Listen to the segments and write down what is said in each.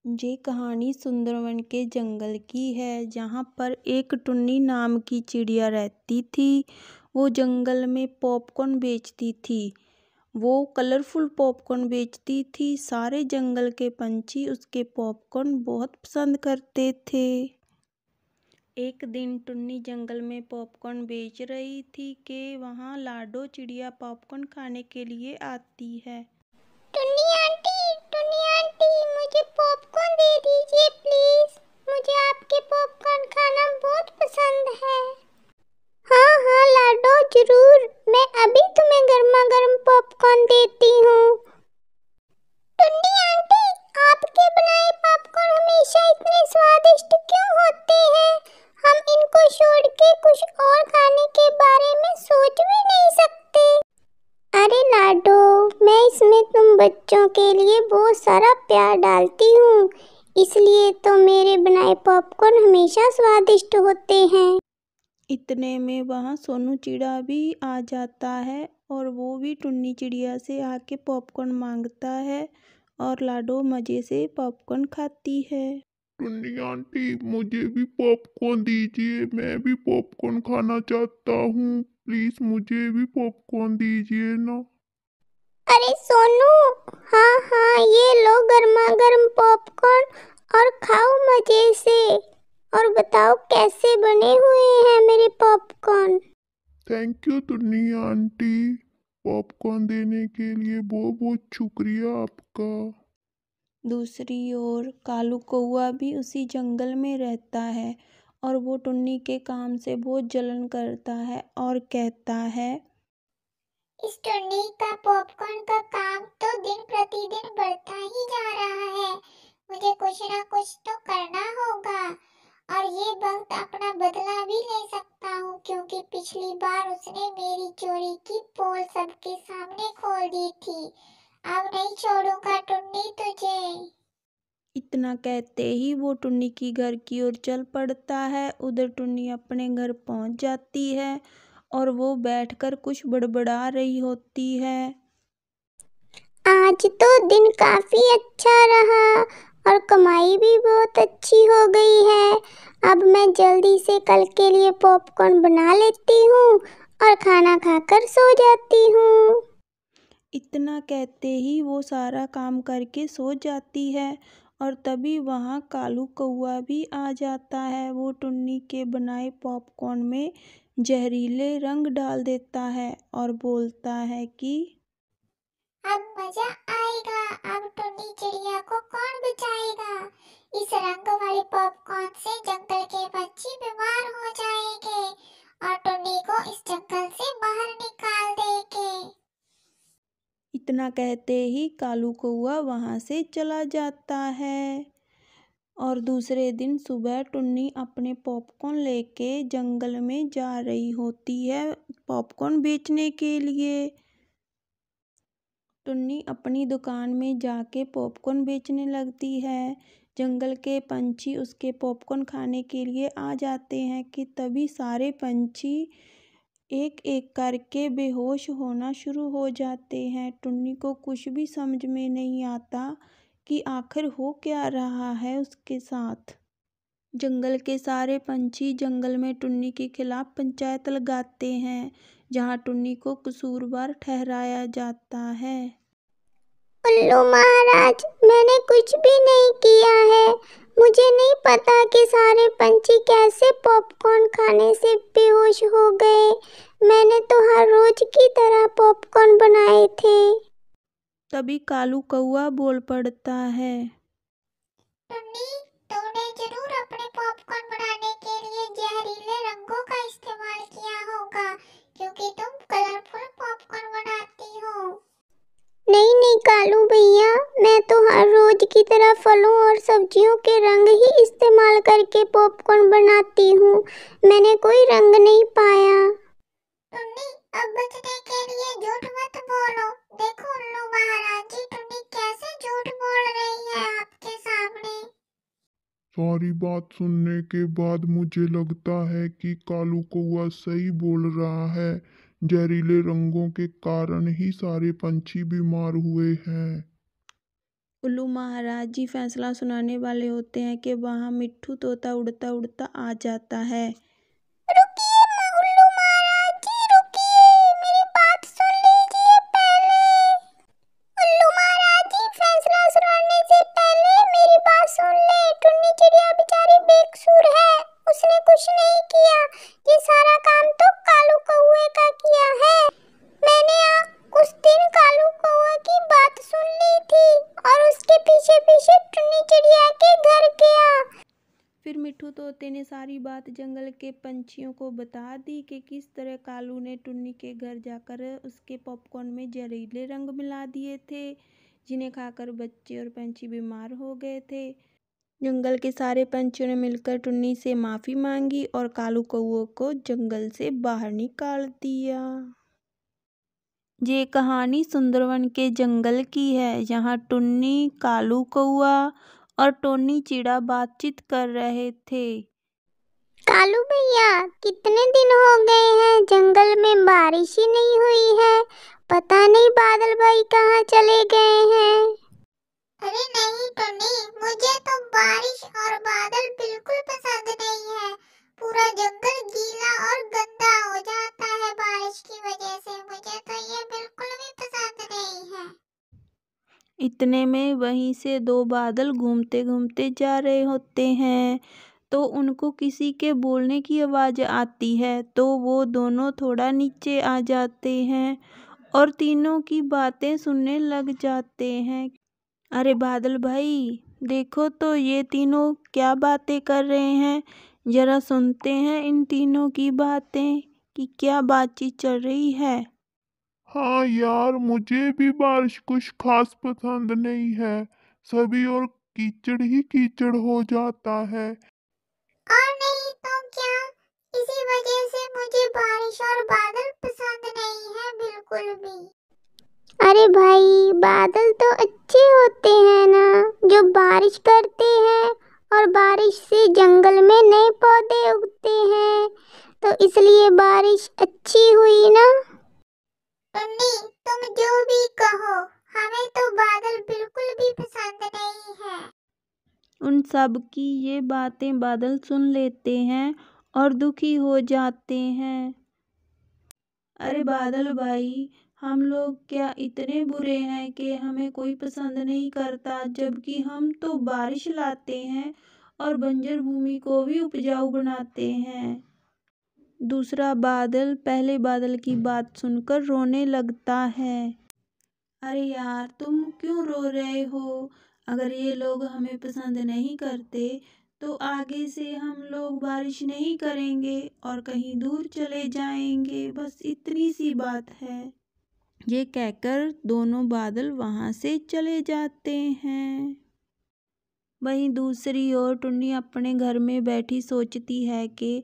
ये कहानी सुंदरवन के जंगल की है, जहाँ पर एक टुन्नी नाम की चिड़िया रहती थी। वो जंगल में पॉपकॉर्न बेचती थी। वो कलरफुल पॉपकॉर्न बेचती थी। सारे जंगल के पंछी उसके पॉपकॉर्न बहुत पसंद करते थे। एक दिन टुन्नी जंगल में पॉपकॉर्न बेच रही थी कि वहाँ लाडो चिड़िया पॉपकॉर्न खाने के लिए आती है। टुन्नी आंटी, मुझे पॉपकॉर्न दे दीजिए प्लीज। मुझे आपके पॉपकॉर्न खाना बहुत पसंद है। हाँ हाँ लाडो, जरूर, मैं अभी तुम्हें गर्मा गर्म पॉपकॉर्न देती हूँ। टुन्नी आंटी, आपके बनाए पॉपकॉर्न हमेशा इतने स्वादिष्ट क्यों होते हैं? हम इनको छोड़ के कुछ और खाने के बारे में सोच भी नहीं सकते। अरे लाडो, मैं इसमें तुम बच्चों के लिए बहुत सारा प्यार डालती हूँ, इसलिए तो मेरे बनाए पॉपकॉर्न हमेशा स्वादिष्ट होते हैं। इतने में वहाँ सोनू चिड़ा भी आ जाता है और वो भी टुन्नी चिड़िया से आके पॉपकॉर्न मांगता है और लाडो मज़े से पॉपकॉर्न खाती है। टुन्नी आंटी, मुझे भी पॉपकॉर्न दीजिए। मैं भी पॉपकॉर्न खाना चाहता हूँ। प्लीज मुझे भी पॉपकॉर्न दीजिए ना। अरे सोनू, हाँ हाँ, ये लो गर्मा गर्म पॉपकॉर्न और खाओ मजे से। और बताओ कैसे बने हुए हैं मेरे popcorn? Thank you Tunni aunty, popcorn देने के लिए बहुत बहुत शुक्रिया आपका। दूसरी ओर कालू कौआ भी उसी जंगल में रहता है और वो टुन्नी के काम से बहुत जलन करता है और कहता है, इस टुन्नी का पॉपकॉर्न का काम तो दिन प्रतिदिन बढ़ता ही जा रहा है। मुझे कुछ ना कुछ तो करना होगा और ये वक्त अपना बदला भी ले सकता हूँ, क्योंकि पिछली बार उसने मेरी चोरी की पोल सबके सामने खोल दी थी। अब नहीं छोड़ूंगा टुन्नी तुझे। इतना कहते ही वो टुन्नी की घर की ओर चल पड़ता है। उधर टुन्नी अपने घर पहुंच जाती है और वो बैठकर कुछ बड़बड़ा रही होती है। आज तो दिन काफी अच्छा रहा और कमाई भी बहुत अच्छी हो गई है। अब मैं जल्दी से कल के लिए पॉपकॉर्न बना लेती हूँ और खाना खाकर सो जाती हूँ। इतना कहते ही वो सारा काम करके सो जाती है और तभी वहाँ कालू कौआ भी आ जाता है। वो टुन्नी के बनाए पॉपकॉर्न में जहरीले रंग डाल देता है और बोलता है कि अब मजा आएगा। अब टुन्नी चिड़िया को कौन बचाएगा? इस रंग वाले पॉपकॉर्न से जंगल के पंछी बीमार हो जाएंगे और टुन्नी को इस जंगल से बाहर निकाल देंगे। इतना कहते ही कालू कौआ वहाँ से चला जाता है। और दूसरे दिन सुबह टुन्नी अपने पॉपकॉर्न लेके जंगल में जा रही होती है पॉपकॉर्न बेचने के लिए। टुन्नी अपनी दुकान में जाके पॉपकॉर्न बेचने लगती है। जंगल के पंछी उसके पॉपकॉर्न खाने के लिए आ जाते हैं कि तभी सारे पंछी एक एक करके बेहोश होना शुरू हो जाते हैं। टुन्नी को कुछ भी समझ में नहीं आता कि आखिर हो क्या रहा है उसके साथ। जंगल के सारे पंछी जंगल में टुन्नी के खिलाफ पंचायत लगाते हैं, जहाँ टुन्नी को कसूरवार ठहराया जाता है। उल्लू महाराज, मैंने कुछ भी नहीं किया है। मुझे नहीं पता कि सारे पंछी कैसे पॉपकॉर्न खाने से बेहोश हो गए। मैंने तो हर रोज की तरह पॉपकॉर्न बनाए थे। तभी कालू कौआ बोल पड़ता है, टुन्नी, तूने जरूर अपने पॉपकॉर्न बनाने के लिए जहरीले रंगों का इस्तेमाल किया होगा, क्योंकि तुम कलरफुल पॉपकॉर्न बनाती हो। नहीं नहीं कालू भैया, मैं तो हर रोज की तरह फलों और सब्जियों के रंग ही इस्तेमाल करके पॉपकॉर्न बनाती हूँ। मैंने कोई रंग नहीं पाया। टुन्नी, अब बचने के लिए झूठ मत बोलो। देखो उल्लू महाराज जी, टुन्नी कैसे झूठ बोल रही है आपके सामने। सारी बात सुनने के बाद मुझे लगता है कि कालू कौआ सही बोल रहा है। जहरीले रंगों के कारण ही सारे पंछी बीमार हुए हैं। उल्लू महाराज जी फैसला सुनाने वाले होते हैं कि वहाँ मिट्ठू तोता उड़ता उड़ता आ जाता है। रुकिए उल्लू महाराज जी, रुकिए, मेरी बात सुन लीजिए पहले। उल्लू महाराज जी, फैसला सुनाने से पहले मेरी बात सुन ले। टुन्नी चिड़िया बेचारी बेकसूर है, उसने कुछ नहीं किया। ये सारा काम तो कालू कौवे का किया है। मैंने उस दिन कालू कौवे की बात सुन ली थी और उसके पीछे पीछे टुन्नी चिड़िया के घर गया। फिर मिट्ठू तोते ने सारी बात जंगल के पंछियों को बता दी कि किस तरह कालू ने टुन्नी के घर जाकर उसके पॉपकॉर्न में जहरीले रंग मिला दिए थे, जिन्हें खाकर बच्चे और पंछी बीमार हो गए थे। जंगल के सारे पंछियों ने मिलकर टुन्नी से माफ़ी मांगी और कालू कौवे को जंगल से बाहर निकाल दिया। ये कहानी सुंदरवन के जंगल की है, जहाँ टुन्नी, कालू कौवा और टोनी चिड़ा बातचीत कर रहे थे। कालू भैया, कितने दिन हो गए हैं जंगल में बारिश ही नहीं हुई है। पता नहीं बादल भाई कहाँ चले गए हैं। अरे नहीं टुन्नी, मुझे तो बारिश और बादल बिल्कुल पसंद नहीं है। पूरा जंगल गीला और गंदा हो जाता है बारिश की वजह से। मुझे तो ये बिल्कुल भी पसंद नहीं है। इतने में वहीं से दो बादल घूमते घूमते जा रहे होते हैं, तो उनको किसी के बोलने की आवाज़ आती है। तो वो दोनों थोड़ा नीचे आ जाते हैं और तीनों की बातें सुनने लग जाते हैं। अरे बादल भाई, देखो तो ये तीनों क्या बातें कर रहे हैं। जरा सुनते हैं इन तीनों की बातें कि क्या बातचीत चल रही है। हाँ यार, मुझे भी बारिश कुछ खास पसंद नहीं है। सभी और कीचड़ ही कीचड़ हो जाता है। और नहीं तो क्या, इसी वजह से मुझे बारिश और बादल पसंद नहीं है बिल्कुल भी। अरे भाई, बादल तो अच्छे होते हैं ना, जो बारिश करते हैं और बारिश से जंगल में नए पौधे उगते हैं, तो इसलिए बारिश अच्छी हुई ना। टुन्नी, तुम जो भी कहो, हमें तो बादल बिल्कुल भी पसंद नहीं है। उन सब की ये बातें बादल सुन लेते हैं और दुखी हो जाते हैं। अरे बादल भाई, हम लोग क्या इतने बुरे हैं कि हमें कोई पसंद नहीं करता, जबकि हम तो बारिश लाते हैं और बंजर भूमि को भी उपजाऊ बनाते हैं। दूसरा बादल पहले बादल की बात सुनकर रोने लगता है। अरे यार, तुम क्यों रो रहे हो? अगर ये लोग हमें पसंद नहीं करते तो आगे से हम लोग बारिश नहीं करेंगे और कहीं दूर चले जाएंगे, बस इतनी सी बात है। ये कहकर दोनों बादल वहाँ से चले जाते हैं। वहीं दूसरी ओर टुन्नी अपने घर में बैठी सोचती है कि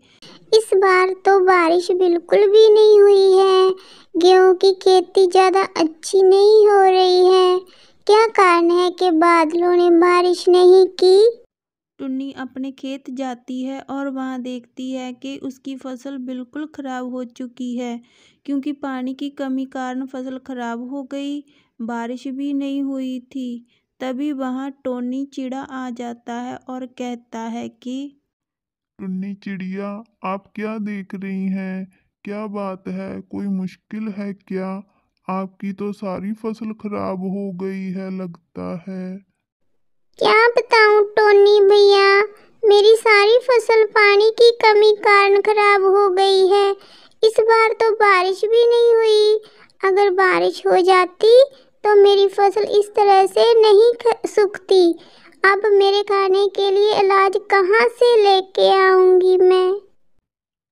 इस बार तो बारिश बिल्कुल भी नहीं हुई है। गेहूं की खेती ज़्यादा अच्छी नहीं हो रही है। क्या कारण है कि बादलों ने बारिश नहीं की? टुन्नी अपने खेत जाती है और वहाँ देखती है कि उसकी फसल बिल्कुल खराब हो चुकी है, क्योंकि पानी की कमी कारण फसल खराब हो गई। बारिश भी नहीं हुई थी। तभी वहाँ टोनी चिड़ा आ जाता है और कहता है कि टुन्नी चिड़िया, आप क्या देख रही हैं? क्या बात है? कोई मुश्किल है क्या? आपकी तो सारी फसल खराब हो गई है लगता है। क्या बताऊं टोनी भैया, मेरी सारी फसल पानी की कमी कारण खराब हो गई है। इस बार तो बारिश भी नहीं हुई। अगर बारिश हो जाती तो मेरी फसल इस तरह से नहीं सूखती। अब मेरे खाने के लिए अनाज कहाँ से लेके आऊंगी मैं?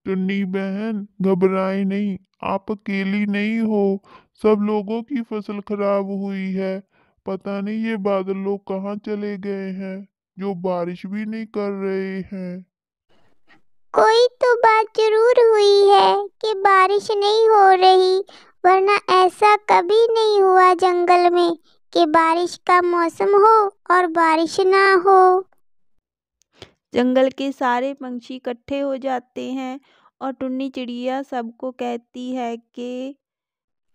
टुन्नी बहन, घबराए नहीं, आप अकेली नहीं हो। सब लोगों की फसल खराब हुई है। पता नहीं ये बादल लोग कहाँ चले गए हैं, जो बारिश भी नहीं कर रहे हैं। कोई तो बात जरूर हुई है कि बारिश नहीं हो रही, वरना ऐसा कभी नहीं हुआ जंगल में कि बारिश का मौसम हो और बारिश ना हो। जंगल के सारे पंछी इकट्ठे हो जाते हैं और टुन्नी चिड़िया सबको कहती है कि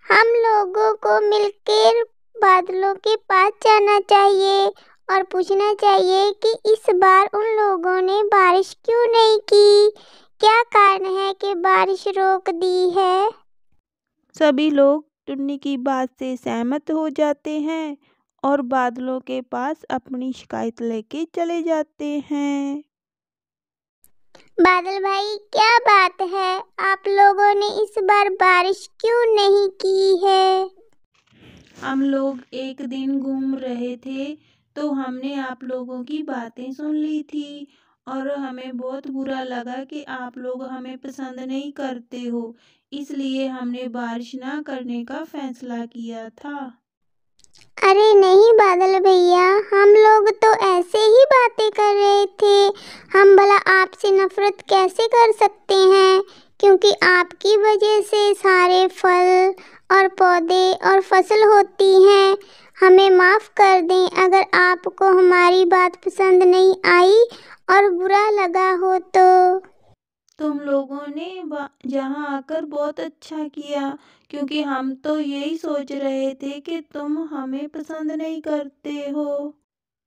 हम लोगों को मिलकर बादलों के पास जाना चाहिए और पूछना चाहिए कि इस बार उन लोगों ने बारिश क्यों नहीं की, क्या कारण है कि बारिश रोक दी है। सभी लोग टुन्नी की बात से सहमत हो जाते हैं और बादलों के पास अपनी शिकायत लेके चले जाते हैं। बादल भाई, क्या बात है, आप लोगों ने इस बार बारिश क्यों नहीं की है। हम लोग एक दिन घूम रहे थे तो हमने आप लोगों की बातें सुन ली थी और हमें बहुत बुरा लगा कि आप लोग हमें पसंद नहीं करते हो, इसलिए हमने बारिश ना करने का फैसला किया था। अरे नहीं बादल भैया, हम लोग तो ऐसे ही बातें कर रहे थे। हम भला आपसे नफरत कैसे कर सकते हैं, क्योंकि आपकी वजह से सारे फल और पौधे और फसल होती हैं। हमें माफ़ कर दें अगर आपको हमारी बात पसंद नहीं आई और बुरा लगा हो तो। तुम लोगों ने यहाँ आकर बहुत अच्छा किया, क्योंकि हम तो यही सोच रहे थे कि तुम हमें पसंद नहीं करते हो।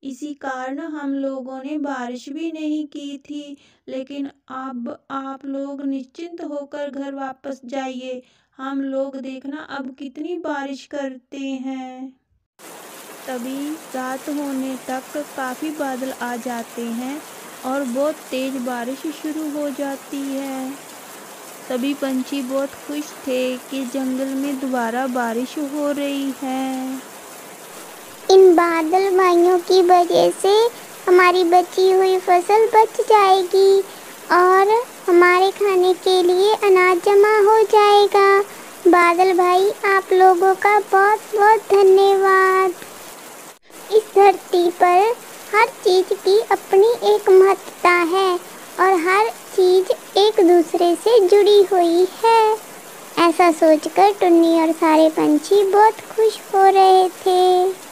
इसी कारण हम लोगों ने बारिश भी नहीं की थी, लेकिन अब आप लोग निश्चिंत होकर घर वापस जाइए। हम लोग देखना अब कितनी बारिश करते हैं। तभी रात होने तक काफ़ी बादल आ जाते हैं और बहुत तेज बारिश शुरू हो जाती है। सभी पंछी बहुत खुश थे कि जंगल में दोबारा बारिश हो रही है। इन बादल भाइयों की वजह से हमारी बची हुई फसल बच जाएगी और हमारे खाने के लिए अनाज जमा हो जाएगा। बादल भाई, आप लोगों का बहुत बहुत धन्यवाद। इस धरती पर हर चीज़ की अपनी एक महत्ता है और हर चीज़ एक दूसरे से जुड़ी हुई है। ऐसा सोचकर टुन्नी और सारे पंछी बहुत खुश हो रहे थे।